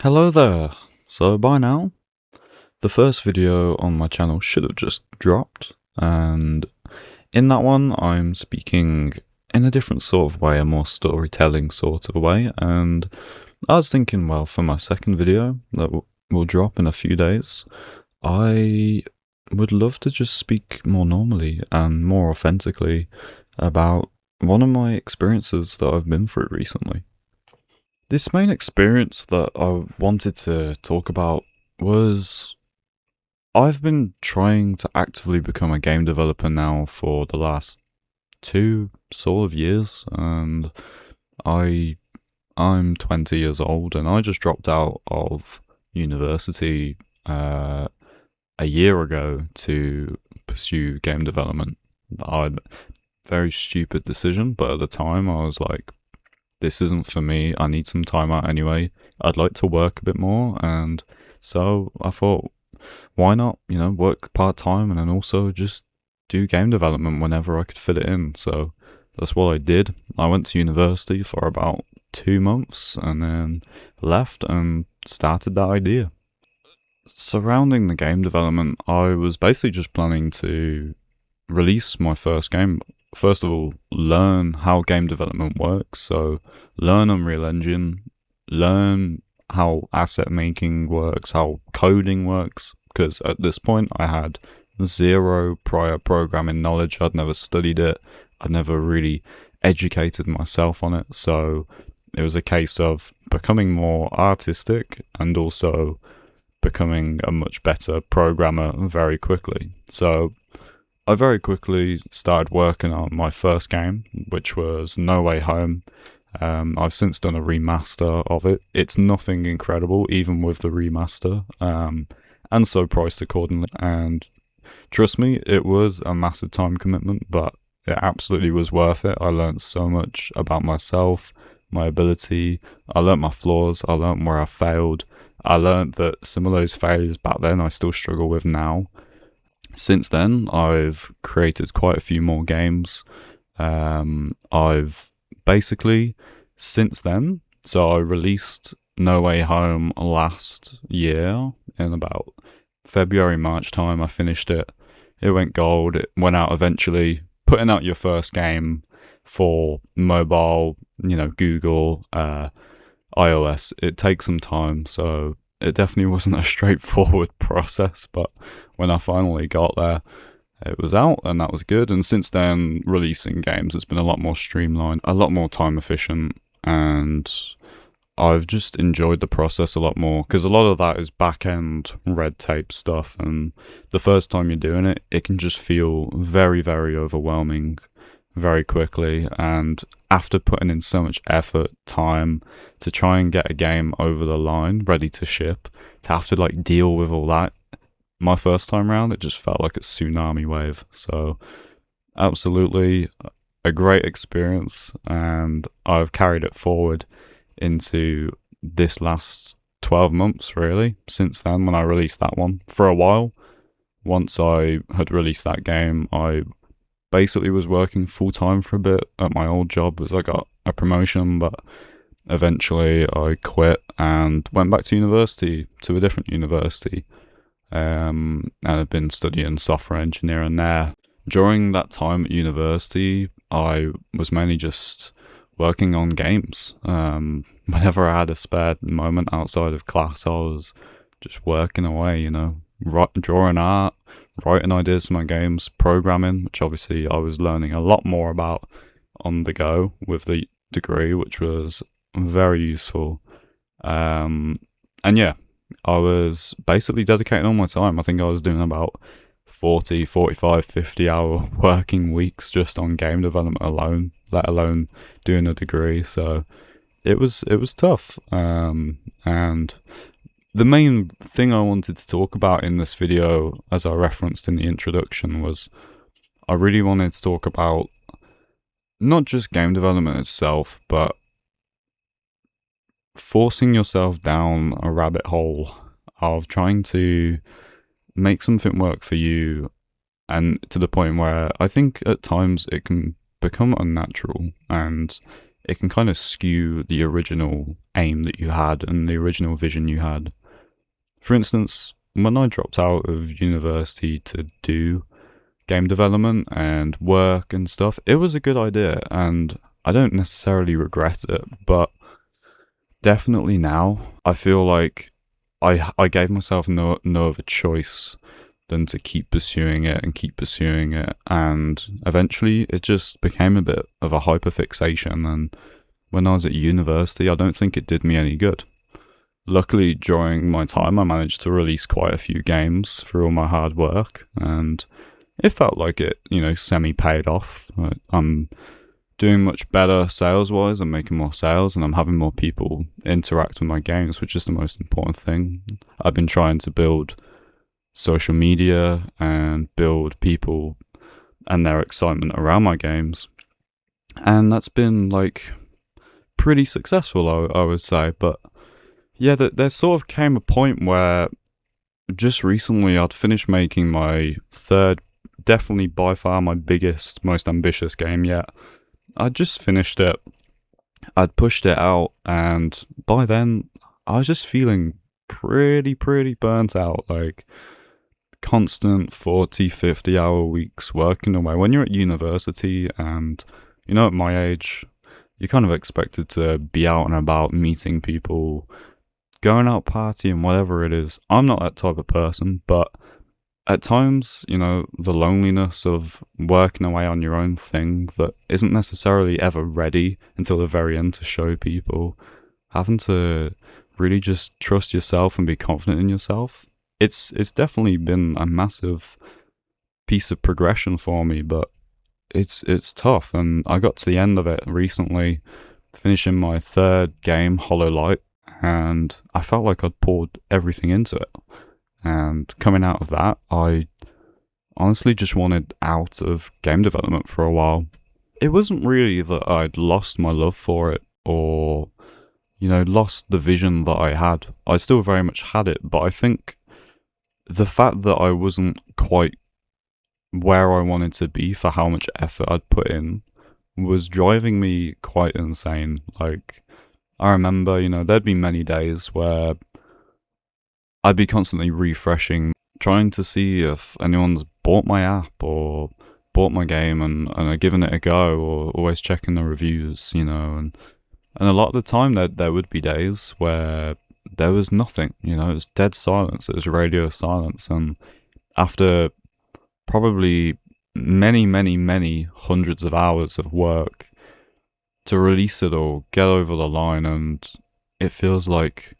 Hello there. So by now, the first video on my channel should have just dropped, and in that one I'm speaking in a different sort of way, a more storytelling sort of way, and I was thinking, well, for my second video that will drop in a few days, I would love to just speak more normally and more authentically about one of my experiences that I've been through recently. This main experience that I wanted to talk about was I've been trying to actively become a game developer now for the last two sort of years, and I I'm 20 years old, and I just dropped out of university a year ago to pursue game development. Very stupid decision, but at the time I was like, this isn't for me. I need some time out anyway. I'd like to work a bit more, and so I thought, why not, work part-time and then also just do game development whenever I could fit it in. So that's what I did. I went to university for about 2 months and then left and started that idea. Surrounding the game development, I was basically just planning to release my first game. First of all, learn how game development works. So learn Unreal Engine, learn how asset making works, how coding works, because at this point I had zero prior programming knowledge. I'd never studied it. I'd never really educated myself on it. So it was a case of becoming more artistic and also becoming a much better programmer very quickly. So I very quickly started working on my first game, which was No Way Home. I've since done a remaster of it. It's nothing incredible, even with the remaster, and so priced accordingly. And trust me, it was a massive time commitment, but it absolutely was worth it. I learned so much about myself, my ability. I learned my flaws. I learned where I failed. I learned that some of those failures back then I still struggle with now. Since then, I've created quite a few more games. I've basically, since then, so I released No Way Home last year in about February, March time. I finished it. It went gold. It went out eventually. Putting out your first game for mobile, Google, iOS, it takes some time. So it definitely wasn't a straightforward process, but when I finally got there, it was out and that was good. And since then, releasing games has been a lot more streamlined, a lot more time efficient, and I've just enjoyed the process a lot more because a lot of that is back-end red tape stuff, and the first time you're doing it, it can just feel very, very overwhelming very quickly. And after putting in so much effort, time to try and get a game over the line, ready to ship, to have to deal with all that, my first time round, it just felt like a tsunami wave. So absolutely a great experience, and I've carried it forward into this last 12 months really since then, when I released that one. For a while, once I had released that game, I basically was working full-time for a bit at my old job as I got a promotion, but eventually I quit and went back to university, to a different university, and I've been studying software engineering there. During that time at university, I was mainly just working on games. Whenever I had a spare moment outside of class, I was just working away, drawing art, writing ideas for my games, programming, which obviously I was learning a lot more about on the go with the degree, which was very useful. And yeah, I was basically dedicating all my time. I think I was doing about 40, 45, 50 hour working weeks just on game development alone, let alone doing a degree. So it was tough. And the main thing I wanted to talk about in this video, as I referenced in the introduction, was I really wanted to talk about not just game development itself, but forcing yourself down a rabbit hole of trying to make something work for you, and to the point where I think at times it can become unnatural and it can kind of skew the original aim that you had and the original vision you had. For instance, when I dropped out of university to do game development and work and stuff, it was a good idea and I don't necessarily regret it, but definitely now I feel like I gave myself no other choice than to keep pursuing it and keep pursuing it, and eventually it just became a bit of a hyperfixation, and when I was at university I don't think it did me any good. Luckily during my time I managed to release quite a few games through all my hard work, and it felt like it, semi paid off. I'm doing much better sales wise. I'm making more sales and I'm having more people interact with my games, which is the most important thing. I've been trying to build social media and build people and their excitement around my games, and that's been like pretty successful, I would say. But yeah, there sort of came a point where just recently I'd finished making my third, definitely by far my biggest, most ambitious game yet. I just finished it. I'd pushed it out, and by then I was just feeling pretty burnt out. Like constant 40, 50 hour weeks working away. When you're at university and, at my age, you're kind of expected to be out and about, meeting people, going out partying, whatever it is. I'm not that type of person, but at times, the loneliness of working away on your own thing that isn't necessarily ever ready until the very end to show people, having to really just trust yourself and be confident in yourself. It's definitely been a massive piece of progression for me, but it's tough. And I got to the end of it recently, finishing my third game, Hollow Light, and I felt like I'd poured everything into it. And coming out of that, I honestly just wanted out of game development for a while. It wasn't really that I'd lost my love for it or, lost the vision that I had. I still very much had it, but I think the fact that I wasn't quite where I wanted to be for how much effort I'd put in was driving me quite insane. Like, I remember, there'd be many days where I'd be constantly refreshing, trying to see if anyone's bought my app or bought my game and are giving it a go, or always checking the reviews, and a lot of the time there would be days where there was nothing, it was dead silence, it was radio silence, and after probably many hundreds of hours of work to release it all, get over the line, and it feels like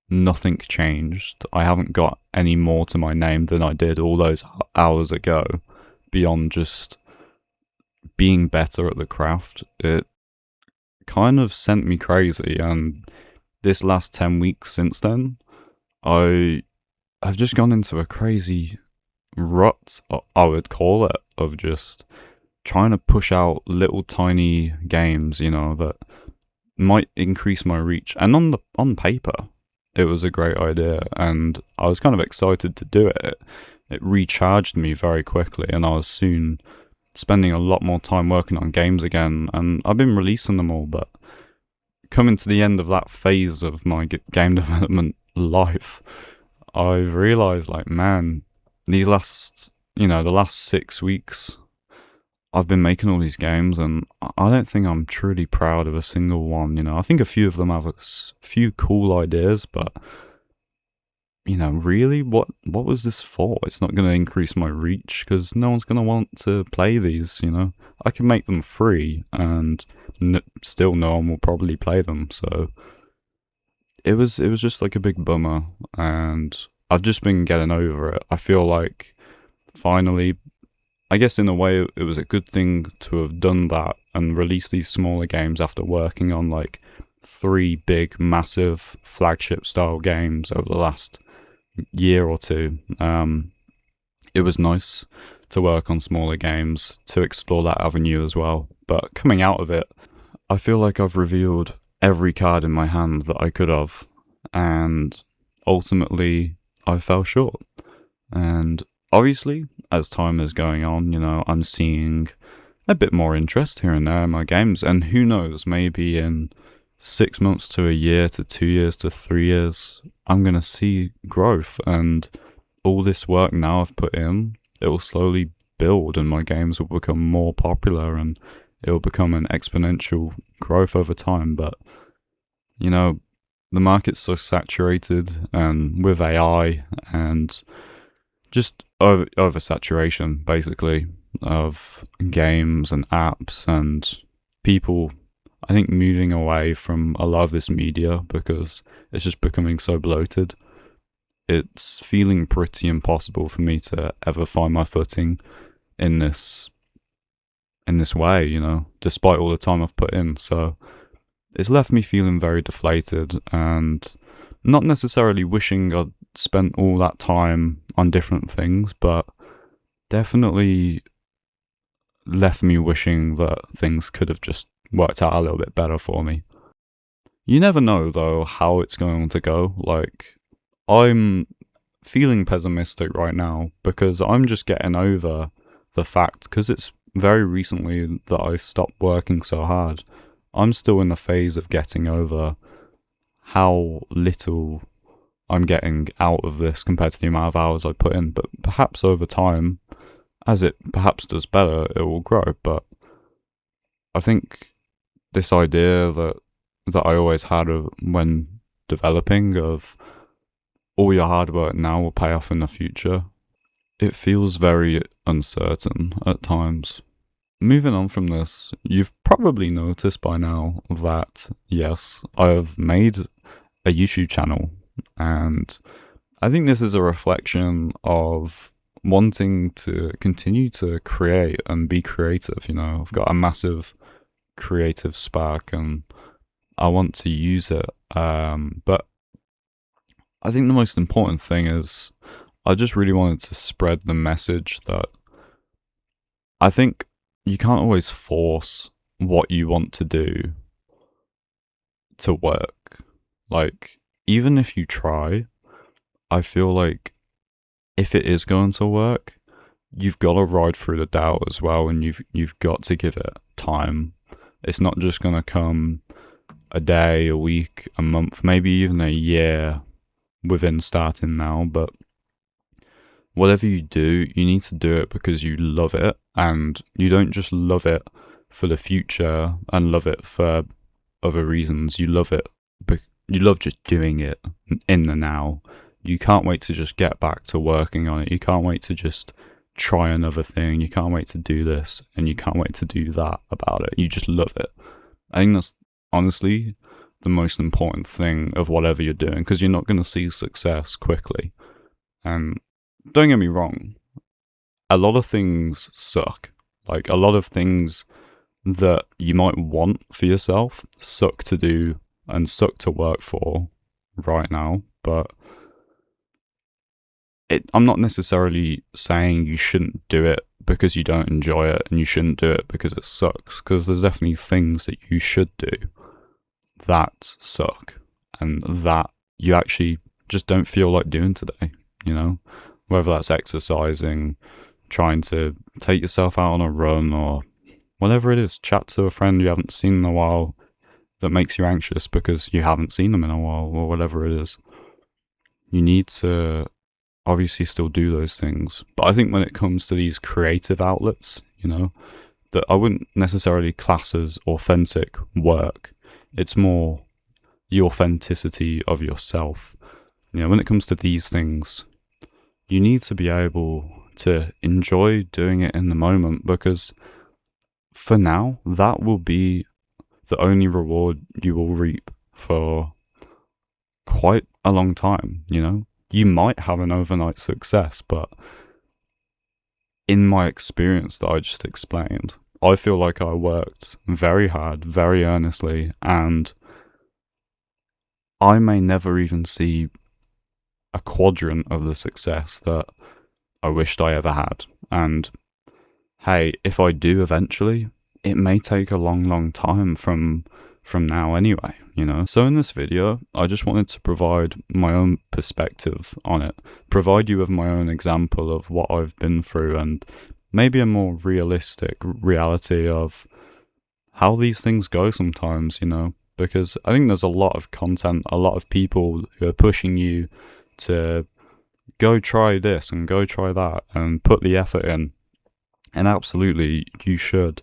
nothing changed. I haven't got any more to my name than I did all those hours ago, beyond just being better at the craft. It kind of sent me crazy, and this last 10 weeks since then, I've just gone into a crazy rut, I would call it, of just trying to push out little tiny games, that might increase my reach. And on paper, it was a great idea, and I was kind of excited to do it. It recharged me very quickly, and I was soon spending a lot more time working on games again, and I've been releasing them all, but coming to the end of that phase of my game development life, I've realised, like, man, the last 6 weeks, I've been making all these games, and I don't think I'm truly proud of a single one. I think a few of them have a few cool ideas, but really, what was this for? It's not going to increase my reach because no one's going to want to play these. I can make them free, and still no one will probably play them. So it was just like a big bummer, and I've just been getting over it. I feel like finally, I guess in a way it was a good thing to have done that and release these smaller games after working on like 3 big, massive flagship style games over the last year or two. It was nice to work on smaller games, to explore that avenue as well. But coming out of it, I feel like I've revealed every card in my hand that I could have, and ultimately I fell short. And obviously, as time is going on, I'm seeing a bit more interest here and there in my games. And who knows, maybe in 6 months to a year to 2 years to 3 years, I'm going to see growth. And all this work now I've put in, it will slowly build and my games will become more popular and it will become an exponential growth over time. But, you know, the market's so saturated, and with AI and just oversaturation, basically, of games and apps and people, I think, moving away from a lot of this media because it's just becoming so bloated. It's feeling pretty impossible for me to ever find my footing in this way, you know, despite all the time I've put in. So it's left me feeling very deflated and not necessarily wishing I'd spent all that time on different things, but definitely left me wishing that things could have just worked out a little bit better for me. You never know, though, how it's going to go. Like, I'm feeling pessimistic right now because I'm just getting over the fact, because it's very recently that I stopped working so hard. I'm still in the phase of getting over how little I'm getting out of this compared to the amount of hours I put in. But perhaps over time, as it perhaps does better, it will grow. But I think this idea that I always had of when developing of all your hard work now will pay off in the future, it feels very uncertain at times. Moving on from this, you've probably noticed by now that, yes, I have made a YouTube channel, and I think this is a reflection of wanting to continue to create and be creative. You know, I've got a massive creative spark and I want to use it. But I think the most important thing is I just really wanted to spread the message that I think you can't always force what you want to do to work. Like, even if you try, I feel like if it is going to work, you've got to ride through the doubt as well, and you've got to give it time. It's not just going to come a day, a week, a month, maybe even a year within starting now, but whatever you do, you need to do it because you love it, and you don't just love it for the future and love it for other reasons. You love it, but you love just doing it in the now. You can't wait to just get back to working on it. You can't wait to just try another thing. You can't wait to do this, and you can't wait to do that about it. You just love it. I think that's honestly the most important thing of whatever you're doing, because you're not going to see success quickly. And don't get me wrong, a lot of things suck. Like, a lot of things that you might want for yourself suck to do and suck to work for right now. But I'm not necessarily saying you shouldn't do it because you don't enjoy it, and you shouldn't do it because it sucks, because there's definitely things that you should do that suck and that you actually just don't feel like doing today, you know? Whether that's exercising, trying to take yourself out on a run, or whatever it is, chat to a friend you haven't seen in a while that makes you anxious because you haven't seen them in a while, or whatever it is. You need to obviously still do those things. But I think when it comes to these creative outlets, you know, that I wouldn't necessarily class as authentic work. It's more the authenticity of yourself. You know, when it comes to these things, you need to be able to enjoy doing it in the moment, because for now, that will be the only reward you will reap for quite a long time, you know? You might have an overnight success, but in my experience that I just explained, I feel like I worked very hard, very earnestly, and I may never even see a quadrant of the success that I wished I ever had. And hey, if I do eventually, it may take a long, long time from now anyway, you know? So in this video, I just wanted to provide my own perspective on it, provide you with my own example of what I've been through, and maybe a more realistic reality of how these things go sometimes, you know, because I think there's a lot of content, a lot of people who are pushing you to go try this and go try that and put the effort in. And absolutely, you should.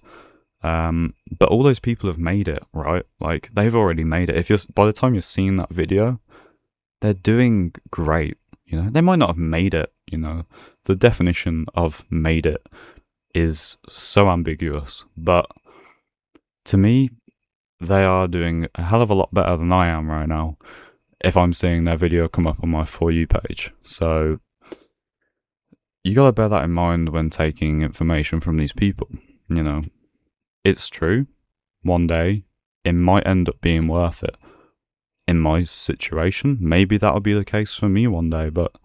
But all those people have made it, right? Like, they've already made it. By the time you're seeing that video, they're doing great. You know, they might not have made it. You know, the definition of made it is so ambiguous. But to me, they are doing a hell of a lot better than I am right now if I'm seeing their video come up on my For You page. So you gotta bear that in mind when taking information from these people. You know, it's true. One day, it might end up being worth it. In my situation, maybe that'll be the case for me one day, but,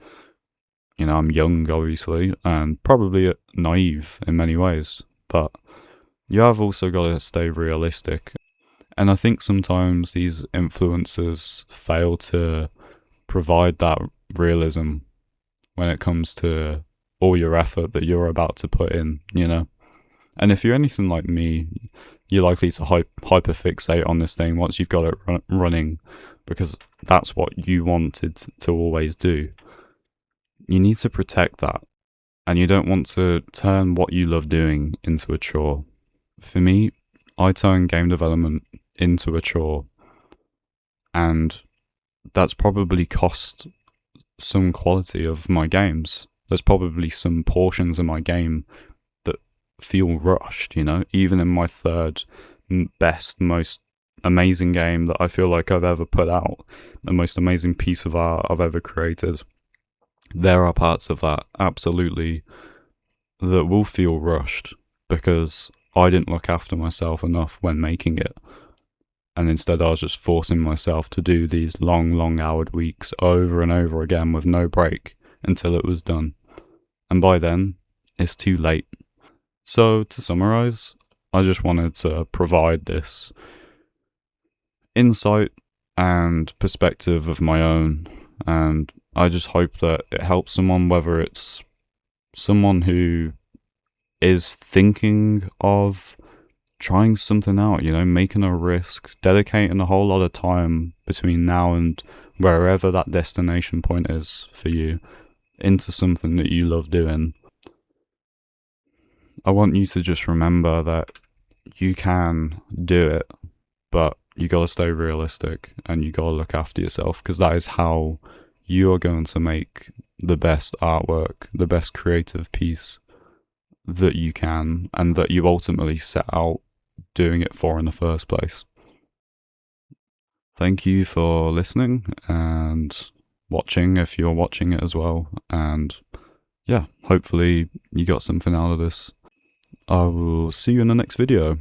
you know, I'm young, obviously, and probably naive in many ways, but you have also got to stay realistic. And I think sometimes these influencers fail to provide that realism when it comes to all your effort that you're about to put in, you know? And if you're anything like me, you're likely to hyperfixate on this thing once you've got it running, because that's what you wanted to always do. You need to protect that, and you don't want to turn what you love doing into a chore. For me, I turn game development into a chore, and that's probably cost some quality of my games. There's probably some portions of my game that feel rushed, you know, even in my third best, most amazing game that I feel like I've ever put out, the most amazing piece of art I've ever created. There are parts of that, absolutely, that will feel rushed because I didn't look after myself enough when making it. And instead I was just forcing myself to do these long houred weeks over and over again with no break until it was done. And by then, it's too late. So to summarize, I just wanted to provide this insight and perspective of my own, and I just hope that it helps someone, whether it's someone who is thinking of trying something out, you know, making a risk, dedicating a whole lot of time between now and wherever that destination point is for you into something that you love doing. I want you to just remember that you can do it, but you gotta stay realistic and you gotta look after yourself, because that is how you are going to make the best artwork, the best creative piece that you can, and that you ultimately set out doing it for in the first place. Thank you for listening and watching if you're watching it as well. And yeah, hopefully you got something out of this. I will see you in the next video.